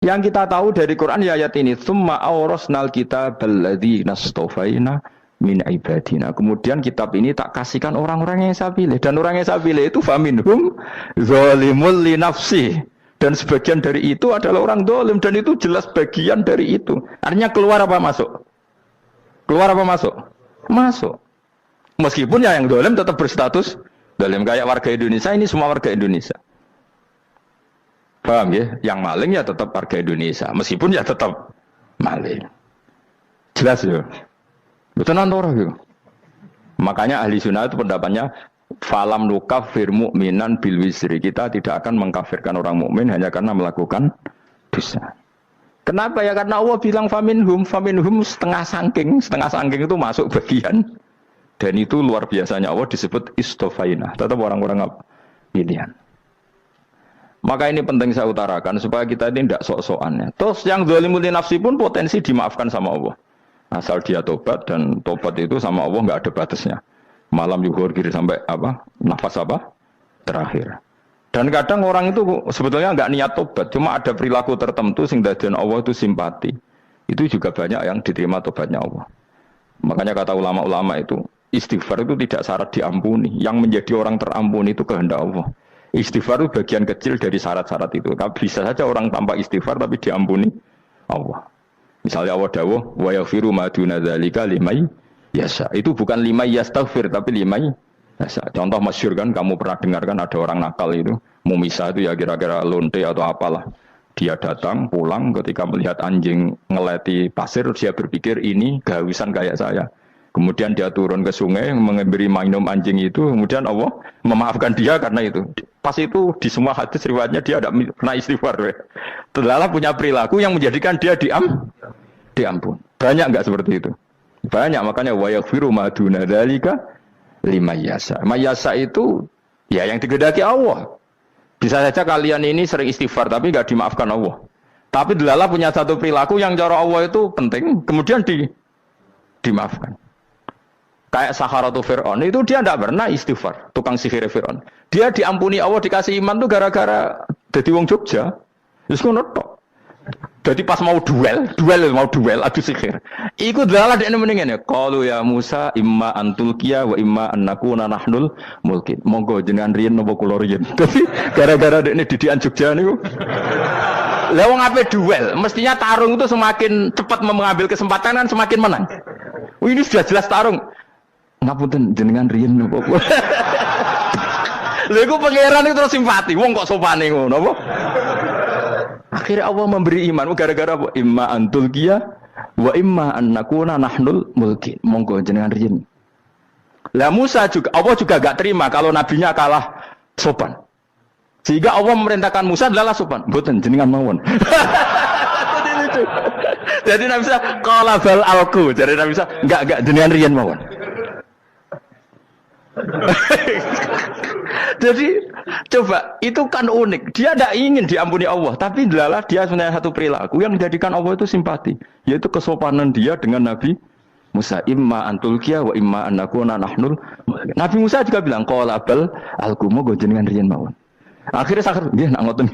Yang kita tahu dari Quran ya ayat ini, "Tsumma awrasnal kitabal ladzina istofaina min ibadina." Kemudian kitab ini tak kasihkan orang-orang yang saya pilih, dan orang yang saya pilih itu faminhum zalimul li nafsi. Dan sebagian dari itu adalah orang zalim, dan itu jelas bagian dari itu. Artinya keluar apa masuk? Keluar apa masuk? Masuk. Meskipun ya yang zalim tetap berstatus zalim, kayak warga Indonesia, ini semua warga Indonesia. Paham ya? Yang maling ya tetap warga Indonesia, meskipun ya tetap maling. Jelas ya? Betul nantoro ya? Makanya ahli sunnah itu pendapatnya falam nukafir mu'minan bil wisri. Kita tidak akan mengkafirkan orang mukmin hanya karena melakukan dosa. Kenapa ya? Karena Allah bilang faminhum setengah sangking itu masuk bagian. Dan itu luar biasanya Allah disebut istofaina. Tetap orang-orang pilihan. Maka ini penting saya utarakan supaya kita ini tidak sok-sokan ya. Terus yang zalimul nafsi pun potensi dimaafkan sama Allah. Asal dia tobat, dan tobat itu sama Allah nggak ada batasnya. Malam yuhur kiri sampai apa? Nafas apa? Terakhir. Dan kadang orang itu sebetulnya nggak niat tobat, cuma ada perilaku tertentu sehingga dadian Allah itu simpati. Itu juga banyak yang diterima tobatnya Allah. Makanya kata ulama-ulama itu, istighfar itu tidak syarat diampuni. Yang menjadi orang terampuni itu kehendak Allah. Istighfar itu bagian kecil dari syarat-syarat itu. Bisa saja orang tanpa istighfar tapi diampuni Allah. Misalnya Allah dawuh wa yaghfiru ma duna dzalika liman yasha. Itu bukan liman yastaghfir tapi liman yasha. Contoh masyhur kan, kamu pernah dengarkan ada orang nakal itu, Mumisa itu ya kira-kira lonte atau apalah. Dia datang pulang ketika melihat anjing ngeleti pasir, dia berpikir ini kehausan kayak saya. Kemudian dia turun ke sungai memberi minum anjing itu, kemudian Allah memaafkan dia karena itu. Pas itu di semua hadis riwayatnya dia tidak pernah istighfar. Telah punya perilaku yang menjadikan dia diampun. Banyak enggak seperti itu? Banyak, makanya wa yaghfiru ma duna dzalika liman yasha. Mayasa itu ya yang digedaki Allah. Bisa saja kalian ini sering istighfar tapi enggak dimaafkan Allah. Tapi delalah punya satu perilaku yang cara Allah itu penting, kemudian dimaafkan. Kayak Saharatu Fir'aun itu dia tidak pernah istighfar, tukang sihir Fir'aun. Dia diampuni Allah, dikasih iman tuh gara-gara jadi wong Jogja. Terus ngono tok. Jadi pas mau duel adu sihir. Iku dalah dekne mendingan ya. Qalu ya Musa imma antulqiya wa imma annakuna nahnul mulkin. Monggo jenengan riyen napa kula riyen. Dadi gara-gara dekne didikan Jogja niku. Lah wong ape duel, mestinya tarung itu semakin cepat mengambil kesempatan kan semakin menang. Ini sudah jelas tarung. Ngapunten jenengan riyen napa. Lha iku pangeran itu terus simpati. Wong kok sopane ngono apa? Akhirnya Allah memberi iman gara-gara apa? Imma antulqiya wa imma annakuna nahnul mulkin. Monggo jenengan riyen. Lah Musa juga Allah juga enggak terima kalau nabinya kalah sopan. Sehingga Allah memerintahkan Musa adalah sopan. Mboten jenengan mawon. Jadi Nabi Musa qala bal alqu. Jadi Nabi Musa enggak jenengan riyen mawon. Jadi coba itu kan unik. Dia tidak ingin diampuni Allah, tapi adalah dia sebenarnya satu perilaku yang menjadikan Allah itu simpati, yaitu kesopanan dia dengan Nabi Musa. Imma antulqiya wa imma annakuna nahnul. Nabi Musa juga bilang qala bal alqu go jenengan riyen mawon. Akhirnya sakit nggih nak ngoten.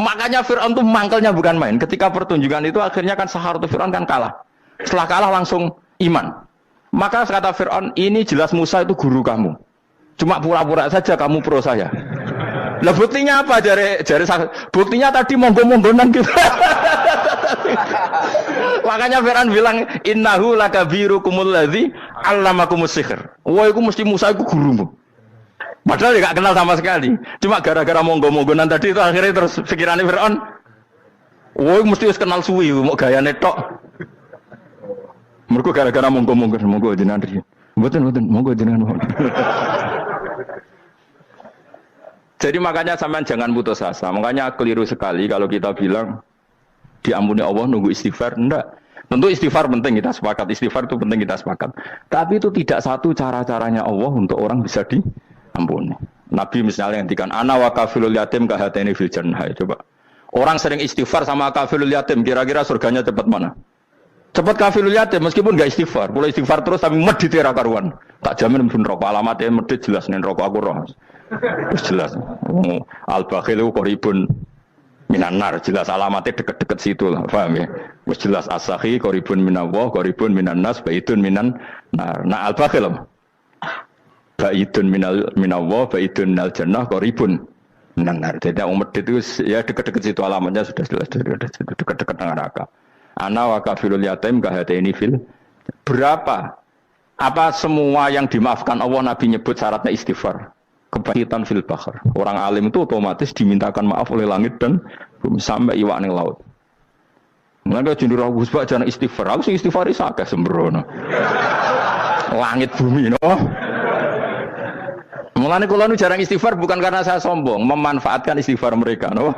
Makanya Fir'aun itu mangkelnya bukan main. Ketika pertunjukan itu akhirnya kan Saharatu Fir'aun kan kalah. Setelah kalah langsung iman. Maka kata Fir'aun, ini jelas Musa itu guru kamu. Cuma pura-pura saja kamu pro saya. Lah buktinya apa? Jari buktinya tadi monggo-monggonan gitu. Makanya Fir'aun bilang, innahu lakabirukumul ladzi 'allamakumus sihr. Wah, itu mesti Musa itu gurumu. Padahal dia gak kenal sama sekali. Cuma gara-gara monggo-monggonan tadi itu akhirnya terus pikirannya Fir'aun, wah, mesti harus kenal suwi, mau gayane tok. Mereka gara-gara monggo jenengan riyen. Mboten monggo jenengan mawon. Jadi makanya sampean jangan putus asa. Makanya keliru sekali kalau kita bilang diampuni Allah nunggu istighfar. Enggak. Tentu istighfar penting, kita sepakat. Istighfar itu penting, kita sepakat. Tapi itu tidak satu cara-caranya Allah untuk orang bisa diampuni. Nabi misalnya ngendikan ana wa kafilul yatim kahateni fil jannah. Coba. Orang sering istighfar sama kafilul yatim, kira-kira surganya cepat mana? Cepat kafirul yatim meskipun enggak istighfar. Kalau istighfar terus tapi medhit ra karuan. Tak jamin mlebu neraka. Alamatnya medhit jelas ning neraka aku roh. Jelas. Al-bakhil qaribun minan nar, jelas alamatnya deket-deket situ lah, paham ya? Wis jelas as-sakhi qaribun minallah, qaribun minan nas, baitun minan nar. Nah al-bakhil baitun minallah, baitun minal jannah, qaribun minan nar. Jadi umat itu ya deket-deket situ alamatnya sudah jelas deket-deket dengan neraka. Ana wa kafilul yatim kahataini fil. Berapa? Apa semua yang dimaafkan Allah Nabi nyebut syaratnya istighfar? Kebahitan fil bakhar. Orang alim itu otomatis dimintakan maaf oleh langit dan bumi sampai iwak ning laut. Mulane jendur Gus Bak jangan istighfar. Aku sing istighfar is akeh sembrono. Langit bumi no. Mulane kula nu jarang istighfar bukan karena saya sombong, memanfaatkan istighfar mereka no.